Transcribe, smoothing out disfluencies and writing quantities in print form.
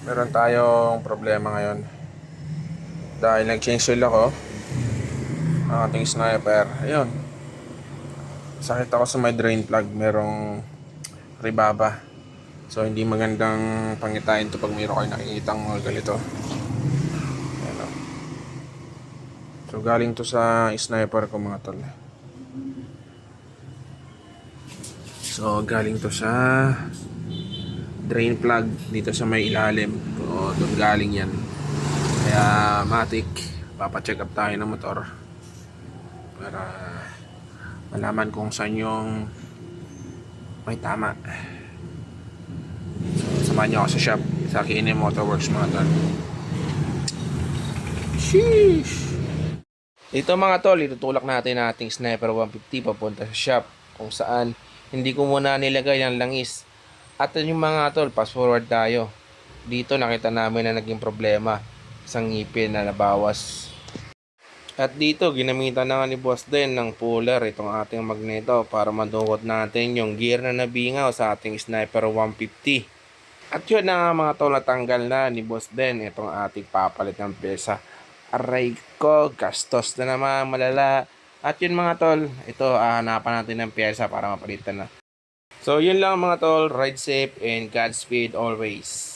Meron tayong problema ngayon. Dahil nag-change oil ako, ang ating sniper, ayun, sakit ako sa may drain plug, merong ribaba. So hindi magandang pangitain to pag mayroon kayo nakikitang mga ganito. Ayan, o. So galing to sa sniper ko mga tol. So galing to sa drain plug dito sa may ilalim. So doon galing yan. Kaya matik, papacheck up tayo ng motor para malaman kung saan yung may tama. So samahan nyo ako sa shop sa KNM Motorworks mga tol. Sheesh! Dito mga tol, itutulak natin ang ating Sniper 150 papunta sa shop kung saan hindi ko muna nilagay ang langis. At yung mga tol, fast forward tayo. Dito nakita namin na naging problema, isang ngipin na nabawas. At dito ginamitan na nga ni Boss Den ng puller itong ating magneto para madukot natin yung gear na nabingaw sa ating Sniper 150. At yun na nga mga tol, natanggal na ni Boss Den itong ating papalit ng pyesa. Aray ko, gastos na naman, malala. At yun mga tol, ito hahanapan natin ng pyesa para mapalitan na. So yun lang mga tol, ride safe and Godspeed always.